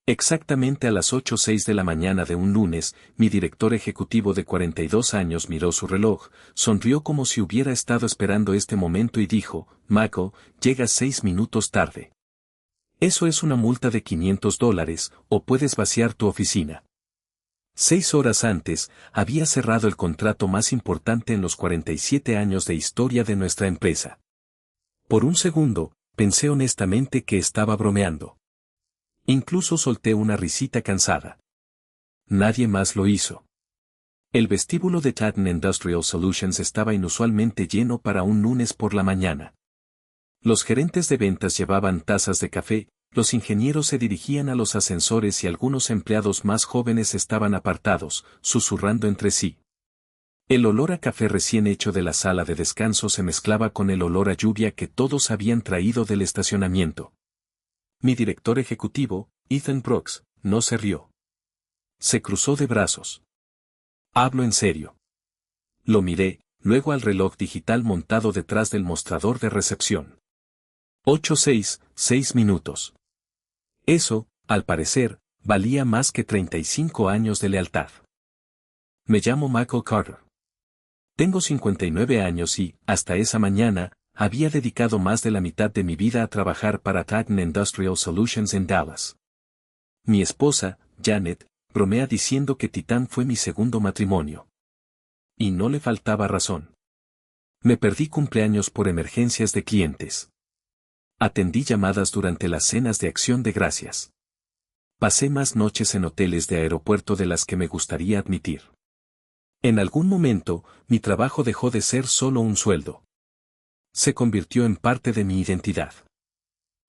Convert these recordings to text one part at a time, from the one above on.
Exactamente a las 8:06 de la mañana de un lunes, mi director ejecutivo de 42 años miró su reloj, sonrió como si hubiera estado esperando este momento y dijo, Mako, llegas 6 minutos tarde. Eso es una multa de $500, o puedes vaciar tu oficina. 6 horas antes, había cerrado el contrato más importante en los 47 años de historia de nuestra empresa. Por un segundo, pensé honestamente que estaba bromeando. Incluso solté una risita cansada. Nadie más lo hizo. El vestíbulo de Titan Industrial Solutions estaba inusualmente lleno para un lunes por la mañana. Los gerentes de ventas llevaban tazas de café, los ingenieros se dirigían a los ascensores y algunos empleados más jóvenes estaban apartados, susurrando entre sí. El olor a café recién hecho de la sala de descanso se mezclaba con el olor a lluvia que todos habían traído del estacionamiento. Mi director ejecutivo, Ethan Brooks, no se rió. Se cruzó de brazos. Hablo en serio. Lo miré, luego al reloj digital montado detrás del mostrador de recepción. 8:06, 6 minutos. Eso, al parecer, valía más que 35 años de lealtad. Me llamo Michael Carter. Tengo 59 años y, hasta esa mañana, había dedicado más de la mitad de mi vida a trabajar para Titan Industrial Solutions en Dallas. Mi esposa, Janet, bromea diciendo que Titan fue mi segundo matrimonio. Y no le faltaba razón. Me perdí cumpleaños por emergencias de clientes. Atendí llamadas durante las cenas de acción de gracias. Pasé más noches en hoteles de aeropuerto de las que me gustaría admitir. En algún momento, mi trabajo dejó de ser solo un sueldo. Se convirtió en parte de mi identidad.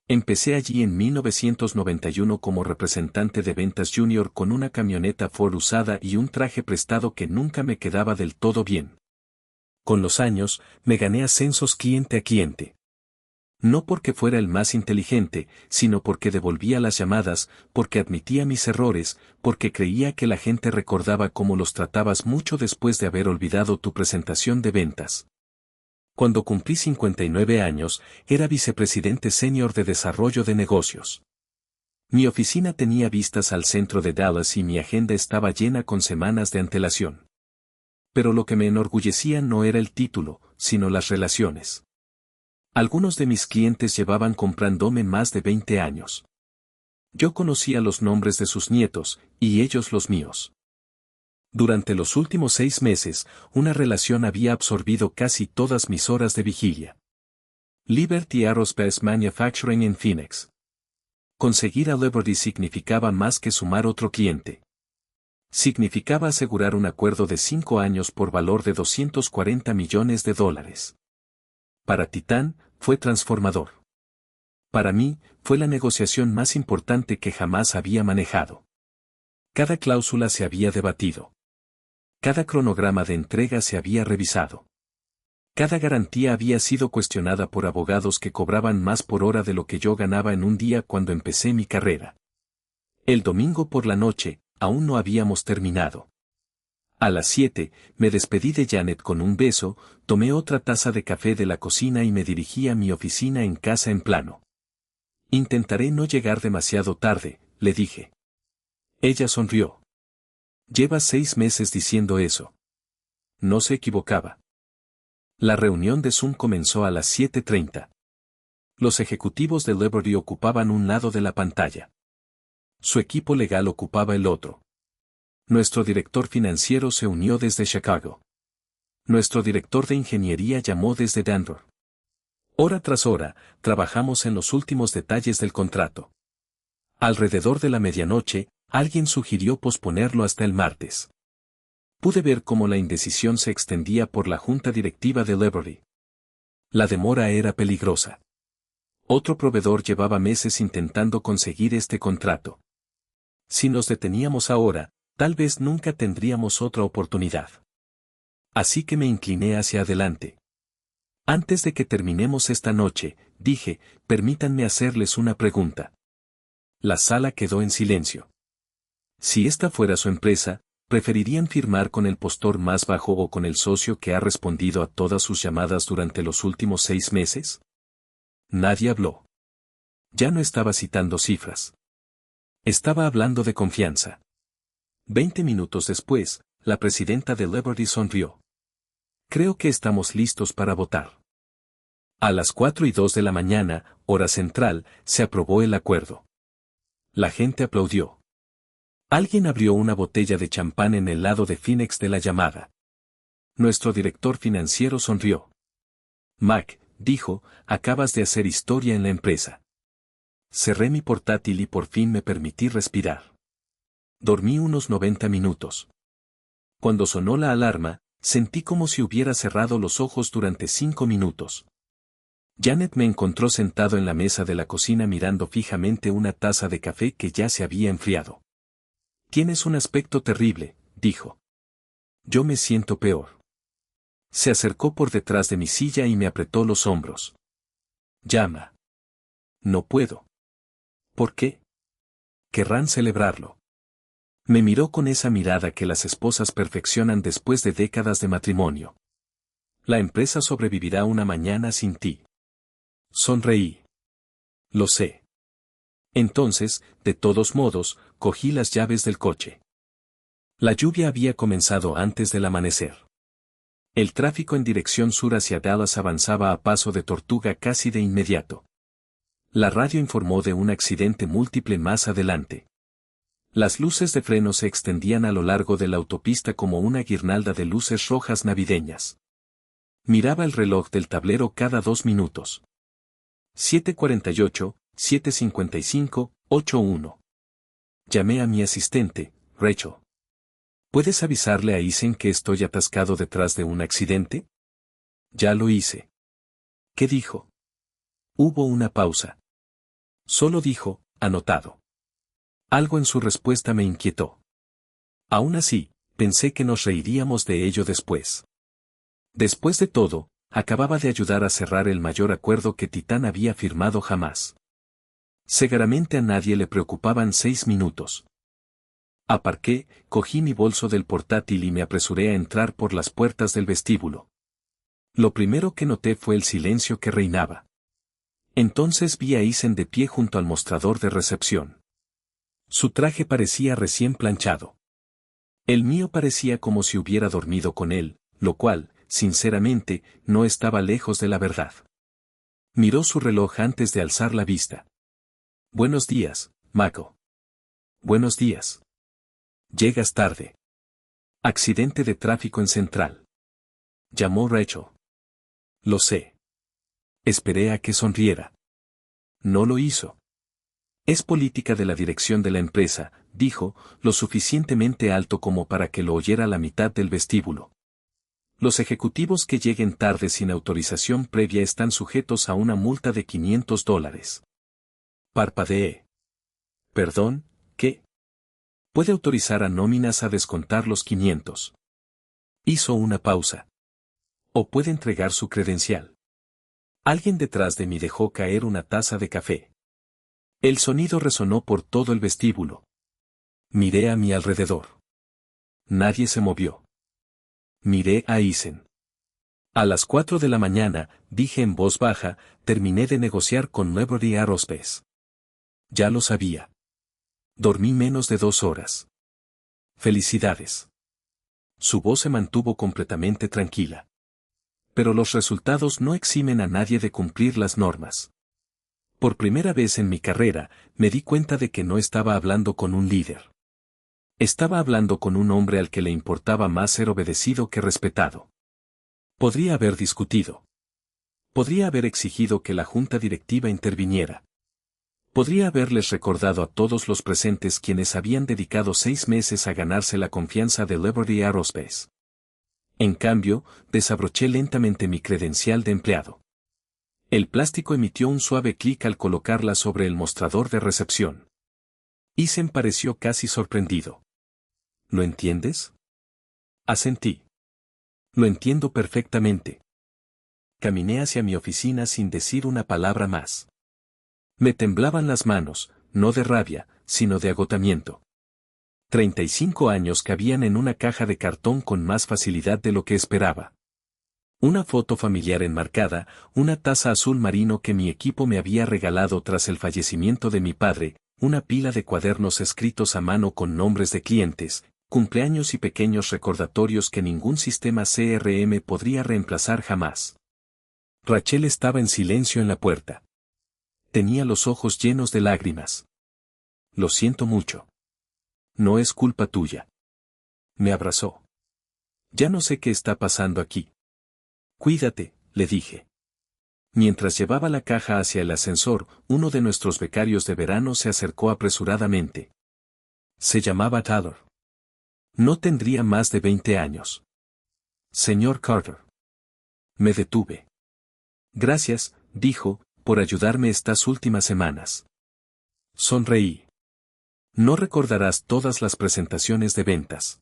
Empecé allí en 1991 como representante de ventas junior con una camioneta Ford usada y un traje prestado que nunca me quedaba del todo bien. Con los años, me gané ascensos cliente a cliente. No porque fuera el más inteligente, sino porque devolvía las llamadas, porque admitía mis errores, porque creía que la gente recordaba cómo los tratabas mucho después de haber olvidado tu presentación de ventas. Cuando cumplí 59 años, era vicepresidente senior de desarrollo de negocios. Mi oficina tenía vistas al centro de Dallas y mi agenda estaba llena con semanas de antelación. Pero lo que me enorgullecía no era el título, sino las relaciones. Algunos de mis clientes llevaban comprándome más de 20 años. Yo conocía los nombres de sus nietos, y ellos los míos. Durante los últimos 6 meses, una relación había absorbido casi todas mis horas de vigilia. Liberty Aerospace Manufacturing en Phoenix. Conseguir a Liberty significaba más que sumar otro cliente. Significaba asegurar un acuerdo de 5 años por valor de $240 millones. Para Titan, fue transformador. Para mí, fue la negociación más importante que jamás había manejado. Cada cláusula se había debatido. Cada cronograma de entrega se había revisado. Cada garantía había sido cuestionada por abogados que cobraban más por hora de lo que yo ganaba en un día cuando empecé mi carrera. El domingo por la noche, aún no habíamos terminado. A las 7, me despedí de Janet con un beso, tomé otra taza de café de la cocina y me dirigí a mi oficina en casa en plano. Intentaré no llegar demasiado tarde, le dije. Ella sonrió. Llevas 6 meses diciendo eso. No se equivocaba. La reunión de Zoom comenzó a las 7:30. Los ejecutivos de Liberty ocupaban un lado de la pantalla. Su equipo legal ocupaba el otro. Nuestro director financiero se unió desde Chicago. Nuestro director de ingeniería llamó desde Denver. Hora tras hora, trabajamos en los últimos detalles del contrato. Alrededor de la medianoche, alguien sugirió posponerlo hasta el martes. Pude ver cómo la indecisión se extendía por la junta directiva de Liberty. La demora era peligrosa. Otro proveedor llevaba meses intentando conseguir este contrato. Si nos deteníamos ahora, tal vez nunca tendríamos otra oportunidad. Así que me incliné hacia adelante. Antes de que terminemos esta noche, dije, permítanme hacerles una pregunta. La sala quedó en silencio. Si esta fuera su empresa, ¿preferirían firmar con el postor más bajo o con el socio que ha respondido a todas sus llamadas durante los últimos 6 meses? Nadie habló. Ya no estaba citando cifras. Estaba hablando de confianza. 20 minutos después, la presidenta de Liberty sonrió. Creo que estamos listos para votar. A las 4:02 de la mañana, hora central, se aprobó el acuerdo. La gente aplaudió. Alguien abrió una botella de champán en el lado de Phoenix de la llamada. Nuestro director financiero sonrió. Mac, dijo, acabas de hacer historia en la empresa. Cerré mi portátil y por fin me permití respirar. Dormí unos 90 minutos. Cuando sonó la alarma, sentí como si hubiera cerrado los ojos durante 5 minutos. Janet me encontró sentado en la mesa de la cocina mirando fijamente una taza de café que ya se había enfriado. Tienes un aspecto terrible, dijo. Yo me siento peor. Se acercó por detrás de mi silla y me apretó los hombros. Llama. No puedo. ¿Por qué? Querrán celebrarlo. Me miró con esa mirada que las esposas perfeccionan después de décadas de matrimonio. La empresa sobrevivirá una mañana sin ti. Sonreí. Lo sé. Entonces, de todos modos, cogí las llaves del coche. La lluvia había comenzado antes del amanecer. El tráfico en dirección sur hacia Dallas avanzaba a paso de tortuga casi de inmediato. La radio informó de un accidente múltiple más adelante. Las luces de freno se extendían a lo largo de la autopista como una guirnalda de luces rojas navideñas. Miraba el reloj del tablero cada 2 minutos. 7:48, 7:55, 8:1. Llamé a mi asistente, Rachel. ¿Puedes avisarle a Isen que estoy atascado detrás de un accidente? Ya lo hice. ¿Qué dijo? Hubo una pausa. Solo dijo, anotado. Algo en su respuesta me inquietó. Aún así, pensé que nos reiríamos de ello después. Después de todo, acababa de ayudar a cerrar el mayor acuerdo que Titán había firmado jamás. Seguramente a nadie le preocupaban 6 minutos. Aparqué, cogí mi bolso del portátil y me apresuré a entrar por las puertas del vestíbulo. Lo primero que noté fue el silencio que reinaba. Entonces vi a Isen de pie junto al mostrador de recepción. Su traje parecía recién planchado. El mío parecía como si hubiera dormido con él, lo cual, sinceramente, no estaba lejos de la verdad. Miró su reloj antes de alzar la vista. Buenos días, Mako. Buenos días. Llegas tarde. Accidente de tráfico en Central. Llamó Rachel. Lo sé. Esperé a que sonriera. No lo hizo. Es política de la dirección de la empresa, dijo, lo suficientemente alto como para que lo oyera la mitad del vestíbulo. Los ejecutivos que lleguen tarde sin autorización previa están sujetos a una multa de $500. Parpadeé. ¿Perdón, qué? Puede autorizar a nóminas a descontar los 500. Hizo una pausa. O puede entregar su credencial. Alguien detrás de mí dejó caer una taza de café. El sonido resonó por todo el vestíbulo. Miré a mi alrededor. Nadie se movió. Miré a Isen. A las 4 de la mañana, dije en voz baja, terminé de negociar con Liberty Aerospace. Ya lo sabía. Dormí menos de 2 horas. Felicidades. Su voz se mantuvo completamente tranquila. Pero los resultados no eximen a nadie de cumplir las normas. Por primera vez en mi carrera, me di cuenta de que no estaba hablando con un líder. Estaba hablando con un hombre al que le importaba más ser obedecido que respetado. Podría haber discutido. Podría haber exigido que la junta directiva interviniera. Podría haberles recordado a todos los presentes quienes habían dedicado 6 meses a ganarse la confianza de Liberty Aerospace. En cambio, desabroché lentamente mi credencial de empleado. El plástico emitió un suave clic al colocarla sobre el mostrador de recepción. Isen pareció casi sorprendido. ¿Lo entiendes? Asentí. Lo entiendo perfectamente. Caminé hacia mi oficina sin decir una palabra más. Me temblaban las manos, no de rabia, sino de agotamiento. 35 años cabían en una caja de cartón con más facilidad de lo que esperaba. Una foto familiar enmarcada, una taza azul marino que mi equipo me había regalado tras el fallecimiento de mi padre, una pila de cuadernos escritos a mano con nombres de clientes, cumpleaños y pequeños recordatorios que ningún sistema CRM podría reemplazar jamás. Rachel estaba en silencio en la puerta. Tenía los ojos llenos de lágrimas. Lo siento mucho. No es culpa tuya. Me abrazó. Ya no sé qué está pasando aquí. Cuídate, le dije. Mientras llevaba la caja hacia el ascensor, uno de nuestros becarios de verano se acercó apresuradamente. Se llamaba Tyler. No tendría más de 20 años. Señor Carter. Me detuve. Gracias, dijo, por ayudarme estas últimas semanas. Sonreí. No recordarás todas las presentaciones de ventas.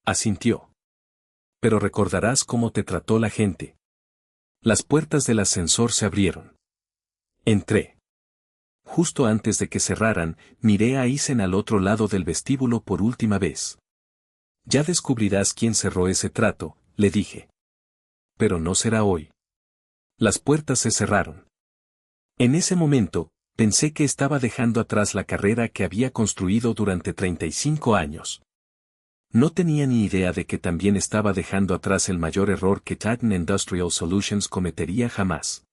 Asintió. Pero recordarás cómo te trató la gente. Las puertas del ascensor se abrieron. Entré. Justo antes de que cerraran, miré a Eisen al otro lado del vestíbulo por última vez. Ya descubrirás quién cerró ese trato, le dije. Pero no será hoy. Las puertas se cerraron. En ese momento, pensé que estaba dejando atrás la carrera que había construido durante 35 años. No tenía ni idea de que también estaba dejando atrás el mayor error que Titan Industrial Solutions cometería jamás.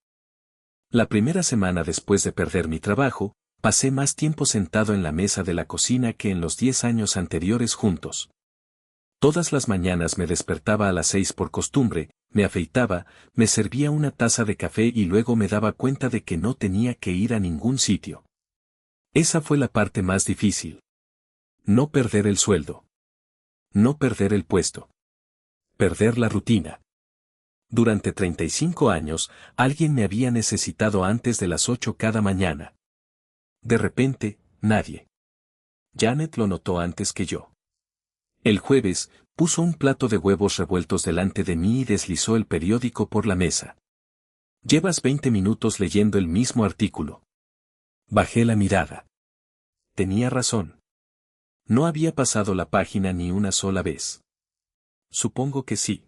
La primera semana después de perder mi trabajo, pasé más tiempo sentado en la mesa de la cocina que en los 10 años anteriores juntos. Todas las mañanas me despertaba a las 6 por costumbre, me afeitaba, me servía una taza de café y luego me daba cuenta de que no tenía que ir a ningún sitio. Esa fue la parte más difícil. No perder el sueldo. No perder el puesto. Perder la rutina. Durante 35 años, alguien me había necesitado antes de las 8 cada mañana. De repente, nadie. Janet lo notó antes que yo. El jueves, puso un plato de huevos revueltos delante de mí y deslizó el periódico por la mesa. Llevas 20 minutos leyendo el mismo artículo. Bajé la mirada. Tenía razón. No había pasado la página ni una sola vez. Supongo que sí.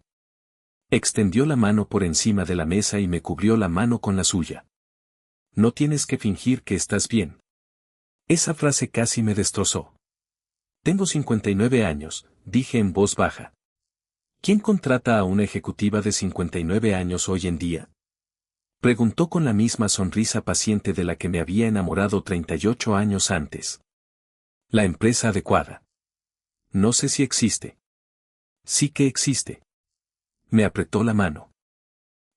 Extendió la mano por encima de la mesa y me cubrió la mano con la suya. No tienes que fingir que estás bien. Esa frase casi me destrozó. Tengo 59 años, dije en voz baja. ¿Quién contrata a una ejecutiva de 59 años hoy en día? Preguntó con la misma sonrisa paciente de la que me había enamorado 38 años antes. La empresa adecuada. No sé si existe. Sí que existe. Me apretó la mano.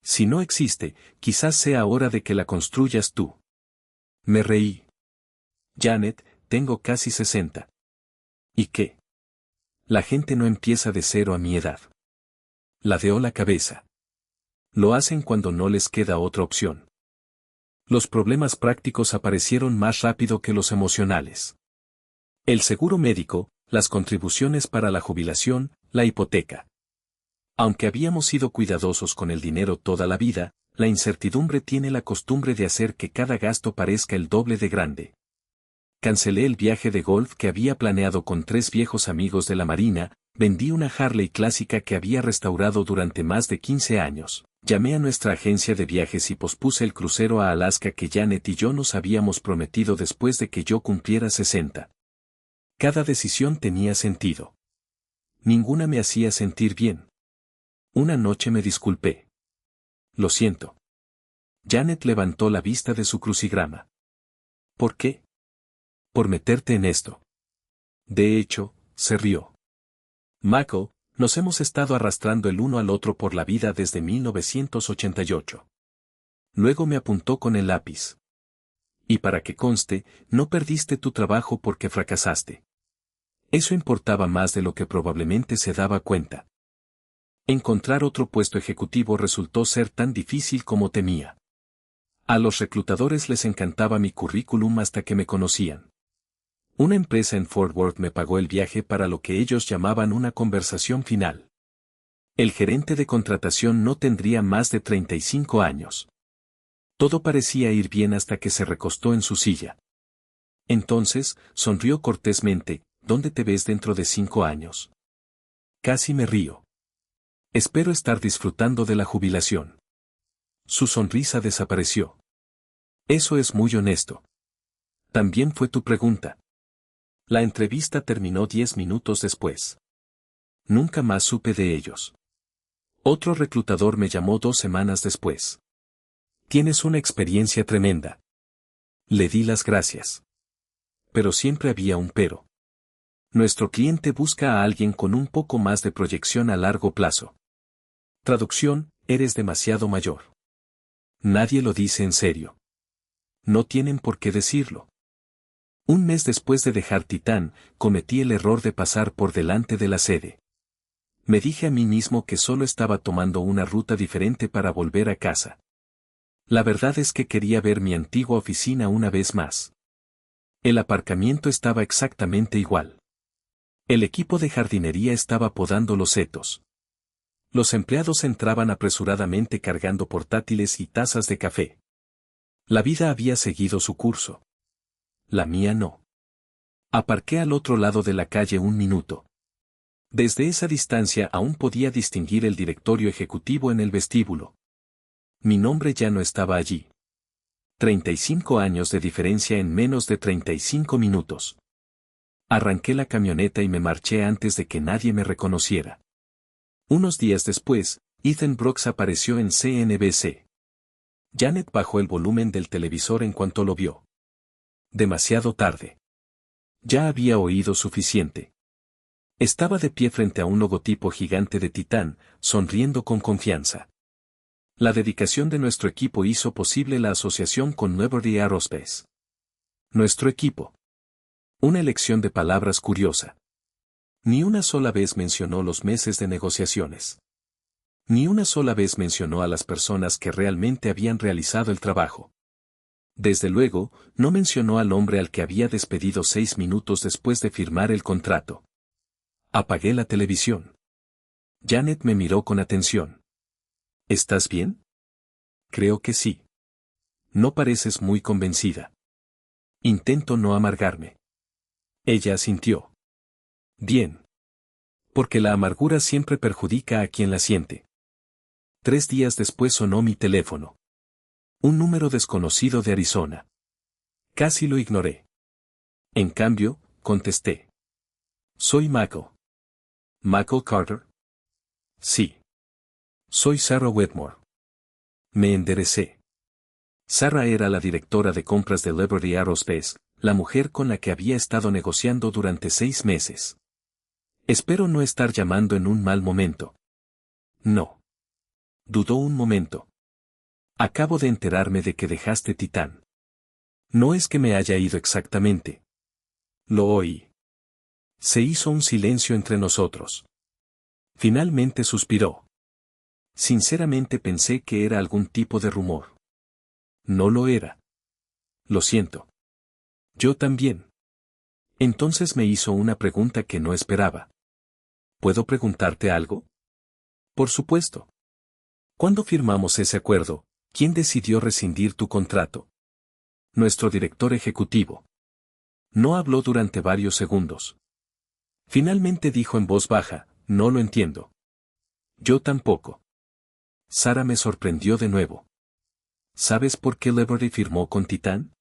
Si no existe, quizás sea hora de que la construyas tú. Me reí. Janet, tengo casi 60. ¿Y qué? La gente no empieza de cero a mi edad. Ladeó la cabeza. Lo hacen cuando no les queda otra opción. Los problemas prácticos aparecieron más rápido que los emocionales. El seguro médico, las contribuciones para la jubilación, la hipoteca. Aunque habíamos sido cuidadosos con el dinero toda la vida, la incertidumbre tiene la costumbre de hacer que cada gasto parezca el doble de grande. Cancelé el viaje de golf que había planeado con 3 viejos amigos de la marina, vendí una Harley clásica que había restaurado durante más de 15 años, llamé a nuestra agencia de viajes y pospuse el crucero a Alaska que Janet y yo nos habíamos prometido después de que yo cumpliera 60. Cada decisión tenía sentido. Ninguna me hacía sentir bien. Una noche me disculpé. Lo siento. Janet levantó la vista de su crucigrama. ¿Por qué? Por meterte en esto. De hecho, se rió. Mako, nos hemos estado arrastrando el uno al otro por la vida desde 1988. Luego me apuntó con el lápiz. Y para que conste, no perdiste tu trabajo porque fracasaste. Eso importaba más de lo que probablemente se daba cuenta. Encontrar otro puesto ejecutivo resultó ser tan difícil como temía. A los reclutadores les encantaba mi currículum hasta que me conocían. Una empresa en Fort Worth me pagó el viaje para lo que ellos llamaban una conversación final. El gerente de contratación no tendría más de 35 años. Todo parecía ir bien hasta que se recostó en su silla. Entonces, sonrió cortésmente, ¿dónde te ves dentro de 5 años? Casi me río. Espero estar disfrutando de la jubilación. Su sonrisa desapareció. Eso es muy honesto. También fue tu pregunta. La entrevista terminó 10 minutos después. Nunca más supe de ellos. Otro reclutador me llamó 2 semanas después. Tienes una experiencia tremenda. Le di las gracias. Pero siempre había un pero. Nuestro cliente busca a alguien con un poco más de proyección a largo plazo. Traducción, eres demasiado mayor. Nadie lo dice en serio. No tienen por qué decirlo. Un mes después de dejar Titán, cometí el error de pasar por delante de la sede. Me dije a mí mismo que solo estaba tomando una ruta diferente para volver a casa. La verdad es que quería ver mi antigua oficina una vez más. El aparcamiento estaba exactamente igual. El equipo de jardinería estaba podando los setos. Los empleados entraban apresuradamente cargando portátiles y tazas de café. La vida había seguido su curso. La mía no. Aparqué al otro lado de la calle un minuto. Desde esa distancia aún podía distinguir el directorio ejecutivo en el vestíbulo. Mi nombre ya no estaba allí. 35 años de diferencia en menos de 35 minutos. Arranqué la camioneta y me marché antes de que nadie me reconociera. Unos días después, Ethan Brooks apareció en CNBC. Janet bajó el volumen del televisor en cuanto lo vio. Demasiado tarde. Ya había oído suficiente. Estaba de pie frente a un logotipo gigante de Titán, sonriendo con confianza. La dedicación de nuestro equipo hizo posible la asociación con Liberty Aerospace. Nuestro equipo. Una elección de palabras curiosa. Ni una sola vez mencionó los meses de negociaciones. Ni una sola vez mencionó a las personas que realmente habían realizado el trabajo. Desde luego, no mencionó al hombre al que había despedido 6 minutos después de firmar el contrato. Apagué la televisión. Janet me miró con atención. ¿Estás bien? Creo que sí. No pareces muy convencida. Intento no amargarme. Ella asintió. Bien. Porque la amargura siempre perjudica a quien la siente. 3 días después sonó mi teléfono. Un número desconocido de Arizona. Casi lo ignoré. En cambio, contesté. Soy Michael. ¿Michael Carter? Sí. Soy Sarah Wedmore. Me enderecé. Sarah era la directora de compras de Liberty Aerospace, la mujer con la que había estado negociando durante 6 meses. Espero no estar llamando en un mal momento. No. Dudó un momento. Acabo de enterarme de que dejaste Titán. No es que me haya ido exactamente. Lo oí. Se hizo un silencio entre nosotros. Finalmente suspiró. Sinceramente pensé que era algún tipo de rumor. No lo era. Lo siento. Yo también. Entonces me hizo una pregunta que no esperaba. ¿Puedo preguntarte algo? Por supuesto. ¿Cuándo firmamos ese acuerdo? ¿Quién decidió rescindir tu contrato? Nuestro director ejecutivo. No habló durante varios segundos. Finalmente dijo en voz baja, no lo entiendo. Yo tampoco. Sarah me sorprendió de nuevo. ¿Sabes por qué Liberty firmó con Titán?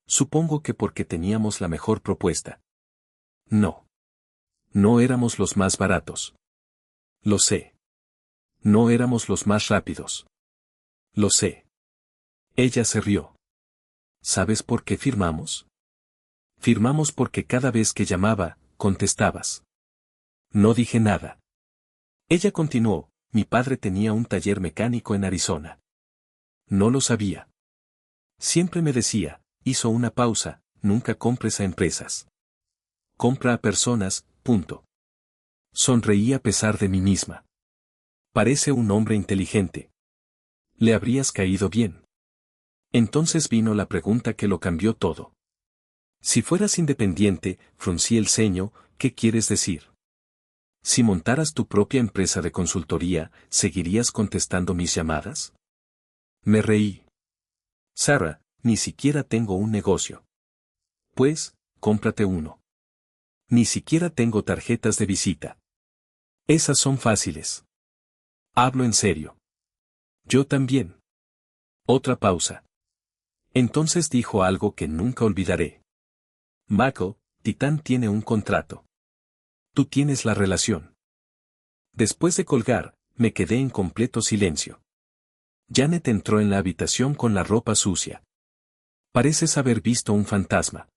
Supongo que porque teníamos la mejor propuesta. No. No éramos los más baratos. Lo sé. No éramos los más rápidos. Lo sé. Ella se rió. ¿Sabes por qué firmamos? Firmamos porque cada vez que llamaba, contestabas. No dije nada. Ella continuó, mi padre tenía un taller mecánico en Arizona. No lo sabía. Siempre me decía, hizo una pausa, nunca compres a empresas. Compra a personas, punto. Sonreí a pesar de mí misma. Parece un hombre inteligente. Le habrías caído bien. Entonces vino la pregunta que lo cambió todo. Si fueras independiente, fruncí el ceño, ¿qué quieres decir? Si montaras tu propia empresa de consultoría, ¿seguirías contestando mis llamadas? Me reí. Sarah, ni siquiera tengo un negocio. Pues, cómprate uno. Ni siquiera tengo tarjetas de visita. Esas son fáciles. Hablo en serio. Yo también. Otra pausa. Entonces dijo algo que nunca olvidaré. Mako, Titán tiene un contrato. Tú tienes la relación. Después de colgar, me quedé en completo silencio. Janet entró en la habitación con la ropa sucia. Pareces haber visto un fantasma.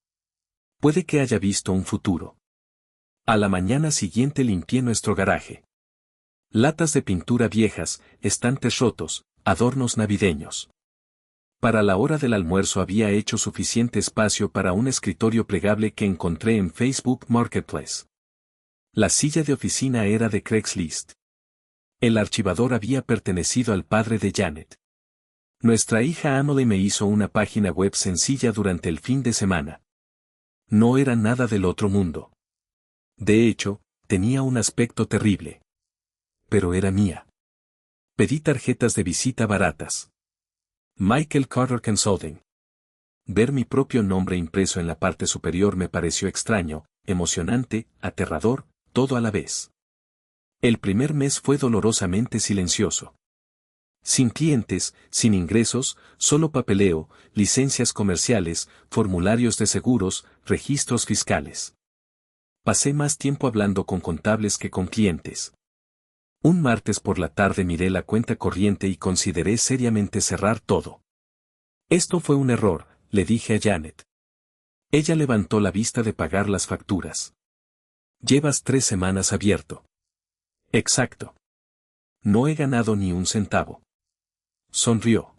Puede que haya visto un futuro. A la mañana siguiente limpié nuestro garaje. Latas de pintura viejas, estantes rotos, adornos navideños. Para la hora del almuerzo había hecho suficiente espacio para un escritorio plegable que encontré en Facebook Marketplace. La silla de oficina era de Craigslist. El archivador había pertenecido al padre de Janet. Nuestra hija Emily me hizo una página web sencilla durante el fin de semana. No era nada del otro mundo. De hecho, tenía un aspecto terrible. Pero era mía. Pedí tarjetas de visita baratas. Michael Carter Consulting. Ver mi propio nombre impreso en la parte superior me pareció extraño, emocionante, aterrador, todo a la vez. El primer mes fue dolorosamente silencioso. Sin clientes, sin ingresos, solo papeleo, licencias comerciales, formularios de seguros, registros fiscales. Pasé más tiempo hablando con contables que con clientes. Un martes por la tarde miré la cuenta corriente y consideré seriamente cerrar todo. Esto fue un error, le dije a Janet. Ella levantó la vista de pagar las facturas. Llevas 3 semanas abierto. Exacto. No he ganado ni un centavo. Sonrió.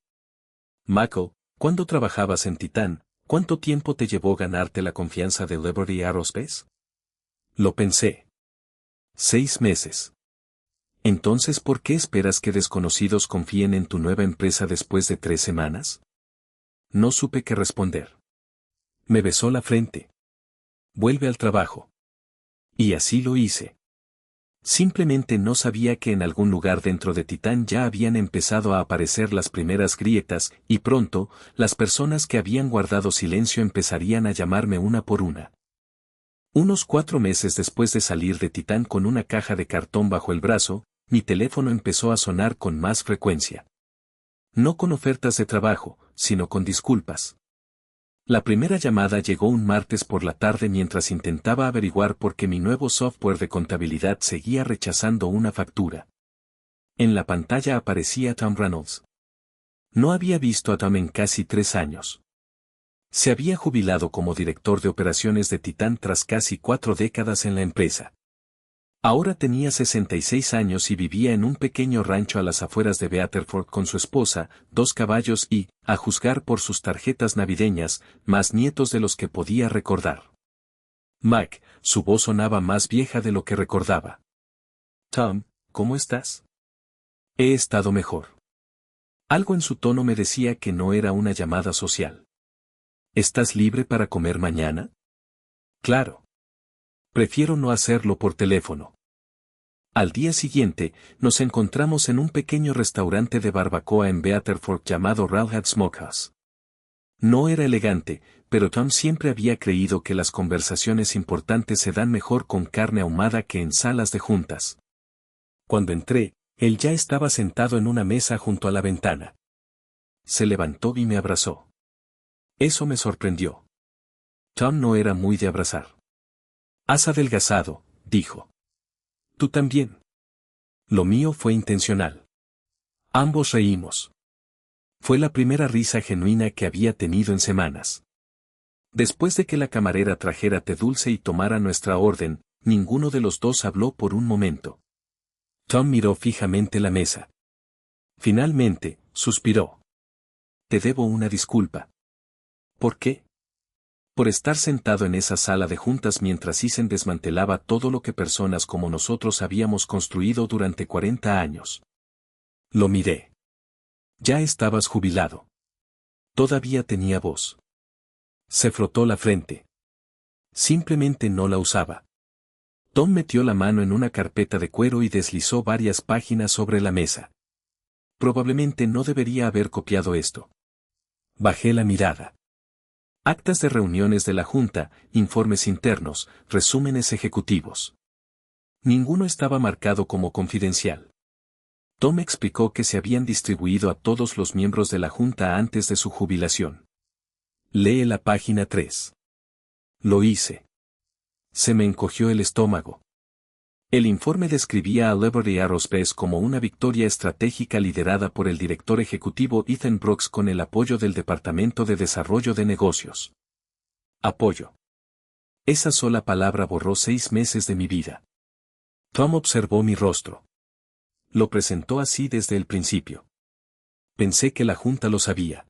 Mako, ¿cuándo trabajabas en Titán, cuánto tiempo te llevó ganarte la confianza de Liberty Aerospace? Lo pensé. 6 meses. Entonces, ¿por qué esperas que desconocidos confíen en tu nueva empresa después de 3 semanas? No supe qué responder. Me besó la frente. Vuelve al trabajo. Y así lo hice. Simplemente no sabía que en algún lugar dentro de Titán ya habían empezado a aparecer las primeras grietas, y pronto, las personas que habían guardado silencio empezarían a llamarme una por una. Unos 4 meses después de salir de Titán con una caja de cartón bajo el brazo, mi teléfono empezó a sonar con más frecuencia. No con ofertas de trabajo, sino con disculpas. La primera llamada llegó un martes por la tarde mientras intentaba averiguar por qué mi nuevo software de contabilidad seguía rechazando una factura. En la pantalla aparecía Tom Reynolds. No había visto a Tom en casi 3 años. Se había jubilado como director de operaciones de Titán tras casi 4 décadas en la empresa. Ahora tenía 66 años y vivía en un pequeño rancho a las afueras de Beaterford con su esposa, 2 caballos y, a juzgar por sus tarjetas navideñas, más nietos de los que podía recordar. Mac, su voz sonaba más vieja de lo que recordaba. Tom, ¿cómo estás? He estado mejor. Algo en su tono me decía que no era una llamada social. ¿Estás libre para comer mañana? Claro. Prefiero no hacerlo por teléfono. Al día siguiente, nos encontramos en un pequeño restaurante de barbacoa en Beaterford llamado Ralhad Smokehouse. No era elegante, pero Tom siempre había creído que las conversaciones importantes se dan mejor con carne ahumada que en salas de juntas. Cuando entré, él ya estaba sentado en una mesa junto a la ventana. Se levantó y me abrazó. Eso me sorprendió. Tom no era muy de abrazar. Has adelgazado, dijo. Tú también. Lo mío fue intencional. Ambos reímos. Fue la primera risa genuina que había tenido en semanas. Después de que la camarera trajera té dulce y tomara nuestra orden, ninguno de los dos habló por un momento. Tom miró fijamente la mesa. Finalmente, suspiró. Te debo una disculpa. ¿Por qué? Por estar sentado en esa sala de juntas mientras Isen desmantelaba todo lo que personas como nosotros habíamos construido durante 40 años. Lo miré. Ya estabas jubilado. Todavía tenía voz. Se frotó la frente. Simplemente no la usaba. Tom metió la mano en una carpeta de cuero y deslizó varias páginas sobre la mesa. Probablemente no debería haber copiado esto. Bajé la mirada. Actas de reuniones de la Junta, informes internos, resúmenes ejecutivos. Ninguno estaba marcado como confidencial. Tom explicó que se habían distribuido a todos los miembros de la Junta antes de su jubilación. Lee la página 3. Lo hice. Se me encogió el estómago. El informe describía a Liberty Aerospace como una victoria estratégica liderada por el director ejecutivo Ethan Brooks con el apoyo del Departamento de Desarrollo de Negocios. Apoyo. Esa sola palabra borró 6 meses de mi vida. Tom observó mi rostro. Lo presentó así desde el principio. Pensé que la junta lo sabía.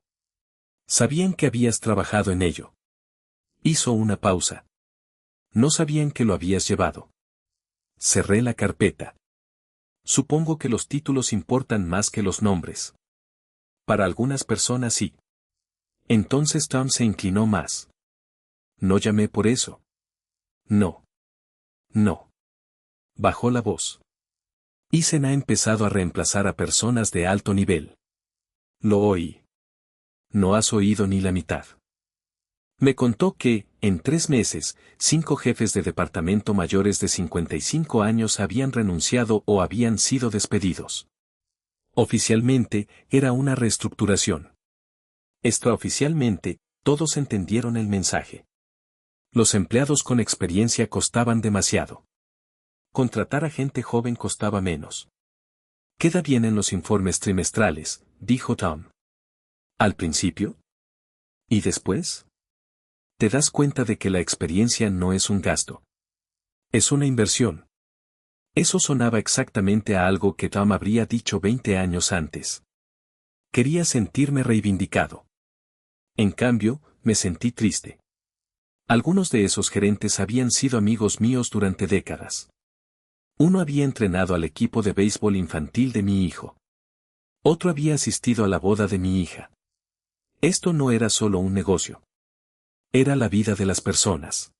Sabían que habías trabajado en ello. Hizo una pausa. No sabían que lo habías llevado. Cerré la carpeta. Supongo que los títulos importan más que los nombres. Para algunas personas sí. Entonces Tom se inclinó más. No llamé por eso. No. No. Bajó la voz. Ethan ha empezado a reemplazar a personas de alto nivel. Lo oí. No has oído ni la mitad. Me contó que, en 3 meses, 5 jefes de departamento mayores de 55 años habían renunciado o habían sido despedidos. Oficialmente, era una reestructuración. Extraoficialmente, todos entendieron el mensaje. Los empleados con experiencia costaban demasiado. Contratar a gente joven costaba menos. Queda bien en los informes trimestrales, dijo Tom. ¿Al principio? ¿Y después? Te das cuenta de que la experiencia no es un gasto. Es una inversión. Eso sonaba exactamente a algo que Tom habría dicho 20 años antes. Quería sentirme reivindicado. En cambio, me sentí triste. Algunos de esos gerentes habían sido amigos míos durante décadas. Uno había entrenado al equipo de béisbol infantil de mi hijo. Otro había asistido a la boda de mi hija. Esto no era solo un negocio. Era la vida de las personas.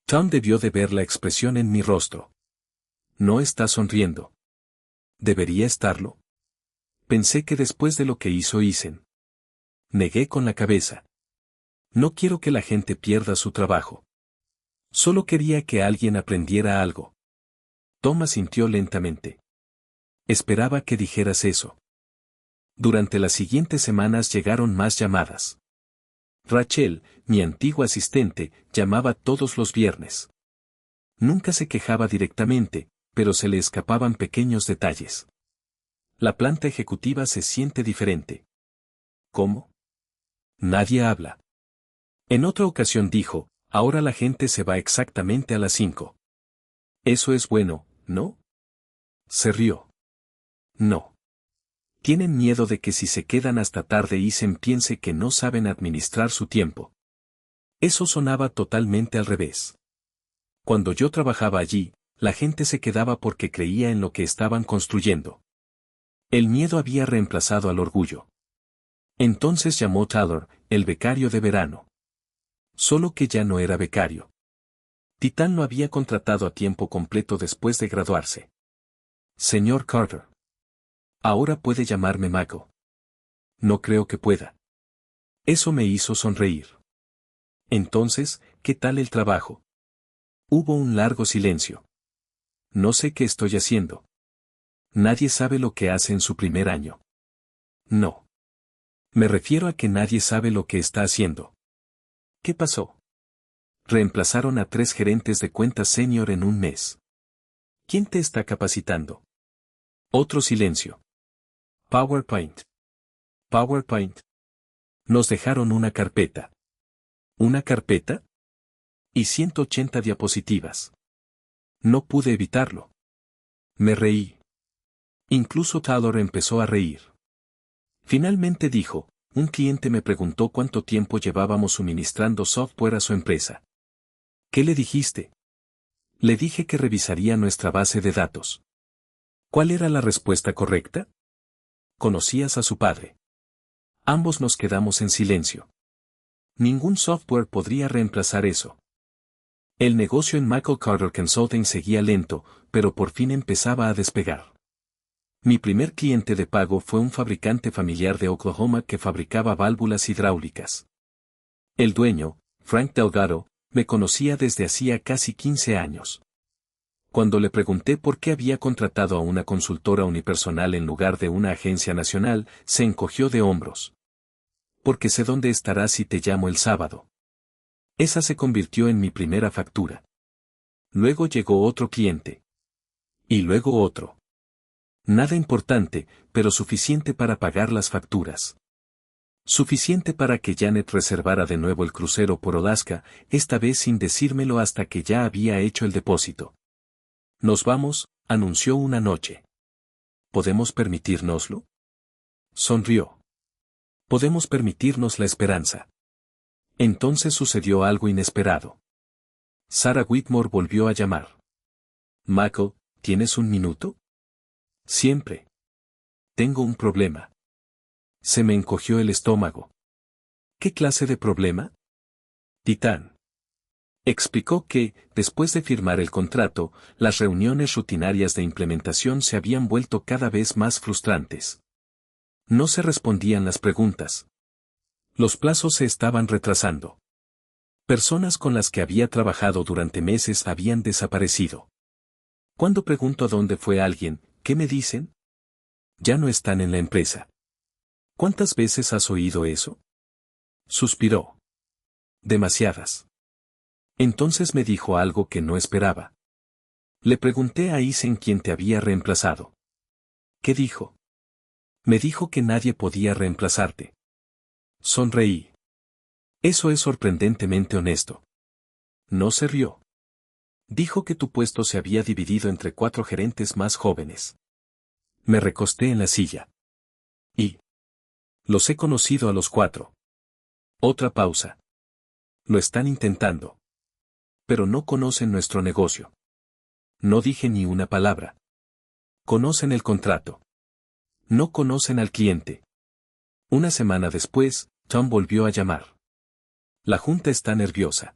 Tom debió de ver la expresión en mi rostro. No está sonriendo. ¿Debería estarlo? Pensé que después de lo que hizo Ethan. Negué con la cabeza. No quiero que la gente pierda su trabajo. Solo quería que alguien aprendiera algo. Tom asintió lentamente. Esperaba que dijeras eso. Durante las siguientes semanas llegaron más llamadas. Rachel, mi antigua asistente, llamaba todos los viernes. Nunca se quejaba directamente, pero se le escapaban pequeños detalles. La planta ejecutiva se siente diferente. ¿Cómo? Nadie habla. En otra ocasión dijo, ahora la gente se va exactamente a las 5. Eso es bueno, ¿no? Se rió. No. Tienen miedo de que si se quedan hasta tarde Ethan piense que no saben administrar su tiempo. Eso sonaba totalmente al revés. Cuando yo trabajaba allí, la gente se quedaba porque creía en lo que estaban construyendo. El miedo había reemplazado al orgullo. Entonces llamó Tyler, el becario de verano. Solo que ya no era becario. Titán lo había contratado a tiempo completo después de graduarse. Señor Carter. Ahora puede llamarme Mako. No creo que pueda. Eso me hizo sonreír. Entonces, ¿qué tal el trabajo? Hubo un largo silencio. No sé qué estoy haciendo. Nadie sabe lo que hace en su primer año. No. Me refiero a que nadie sabe lo que está haciendo. ¿Qué pasó? Reemplazaron a 3 gerentes de cuentas senior en un mes. ¿Quién te está capacitando? Otro silencio. PowerPoint. PowerPoint. Nos dejaron una carpeta. ¿Una carpeta? Y 180 diapositivas. No pude evitarlo. Me reí. Incluso Tyler empezó a reír. Finalmente dijo, un cliente me preguntó cuánto tiempo llevábamos suministrando software a su empresa. ¿Qué le dijiste? Le dije que revisaría nuestra base de datos. ¿Cuál era la respuesta correcta? Conocías a su padre. Ambos nos quedamos en silencio. Ningún software podría reemplazar eso. El negocio en Michael Carter Consulting seguía lento, pero por fin empezaba a despegar. Mi primer cliente de pago fue un fabricante familiar de Oklahoma que fabricaba válvulas hidráulicas. El dueño, Frank Delgado, me conocía desde hacía casi 15 años. Cuando le pregunté por qué había contratado a una consultora unipersonal en lugar de una agencia nacional, se encogió de hombros. Porque sé dónde estarás si te llamo el sábado. Esa se convirtió en mi primera factura. Luego llegó otro cliente. Y luego otro. Nada importante, pero suficiente para pagar las facturas. Suficiente para que Janet reservara de nuevo el crucero por Alaska, esta vez sin decírmelo hasta que ya había hecho el depósito. Nos vamos, anunció una noche. ¿Podemos permitírnoslo? Sonrió. Podemos permitirnos la esperanza. Entonces sucedió algo inesperado. Sarah Whitmore volvió a llamar. Michael, ¿tienes un minuto? Siempre. Tengo un problema. Se me encogió el estómago. ¿Qué clase de problema? Titán. Explicó que, después de firmar el contrato, las reuniones rutinarias de implementación se habían vuelto cada vez más frustrantes. No se respondían las preguntas. Los plazos se estaban retrasando. Personas con las que había trabajado durante meses habían desaparecido. Cuando pregunto a dónde fue alguien, ¿qué me dicen? Ya no están en la empresa. ¿Cuántas veces has oído eso? Suspiró. Demasiadas. Entonces me dijo algo que no esperaba. Le pregunté a Isen quién te había reemplazado. ¿Qué dijo? Me dijo que nadie podía reemplazarte. Sonreí. Eso es sorprendentemente honesto. No se rió. Dijo que tu puesto se había dividido entre 4 gerentes más jóvenes. Me recosté en la silla. Y los he conocido a los 4. Otra pausa. Lo están intentando. Pero no conocen nuestro negocio. No dije ni una palabra. Conocen el contrato. No conocen al cliente. Una semana después, Tom volvió a llamar. La junta está nerviosa.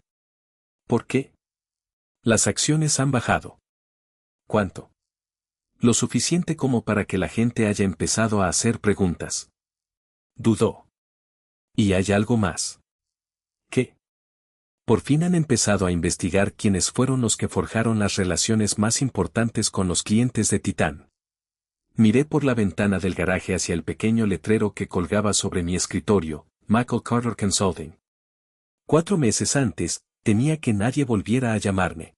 ¿Por qué? Las acciones han bajado. ¿Cuánto? Lo suficiente como para que la gente haya empezado a hacer preguntas. Dudó. ¿Y hay algo más? ¿Qué? Por fin han empezado a investigar quiénes fueron los que forjaron las relaciones más importantes con los clientes de Titán. Miré por la ventana del garaje hacia el pequeño letrero que colgaba sobre mi escritorio, Michael Carter Consulting. 4 meses antes, temía que nadie volviera a llamarme.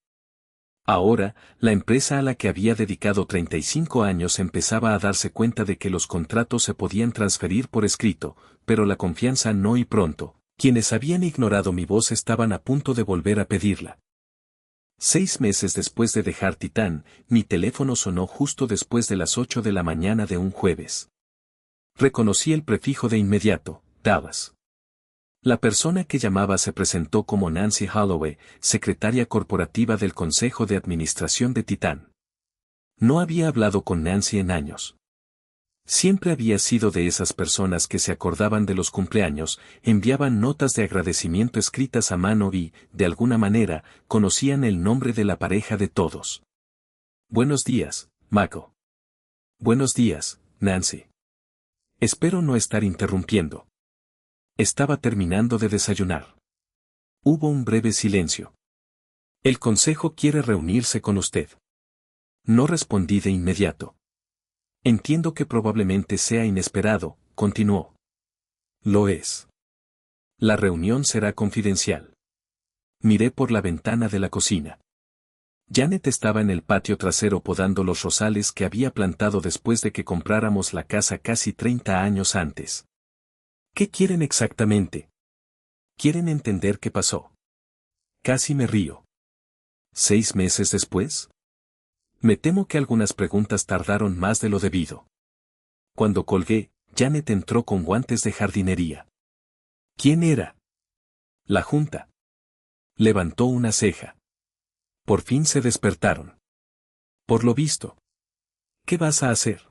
Ahora, la empresa a la que había dedicado 35 años empezaba a darse cuenta de que los contratos se podían transferir por escrito, pero la confianza no, y pronto, quienes habían ignorado mi voz estaban a punto de volver a pedirla. 6 meses después de dejar Titán, mi teléfono sonó justo después de las 8 de la mañana de un jueves. Reconocí el prefijo de inmediato, Dallas. La persona que llamaba se presentó como Nancy Holloway, secretaria corporativa del Consejo de Administración de Titán. No había hablado con Nancy en años. Siempre había sido de esas personas que se acordaban de los cumpleaños, enviaban notas de agradecimiento escritas a mano y, de alguna manera, conocían el nombre de la pareja de todos. Buenos días, Michael. Buenos días, Nancy. Espero no estar interrumpiendo. Estaba terminando de desayunar. Hubo un breve silencio. El consejo quiere reunirse con usted. No respondí de inmediato. Entiendo que probablemente sea inesperado, continuó. Lo es. La reunión será confidencial. Miré por la ventana de la cocina. Janet estaba en el patio trasero podando los rosales que había plantado después de que compráramos la casa casi 30 años antes. ¿Qué quieren exactamente? ¿Quieren entender qué pasó? Casi me río. ¿6 meses después? Me temo que algunas preguntas tardaron más de lo debido. Cuando colgué, Janet entró con guantes de jardinería. ¿Quién era? La junta. Levantó una ceja. Por fin se despertaron. Por lo visto. ¿Qué vas a hacer?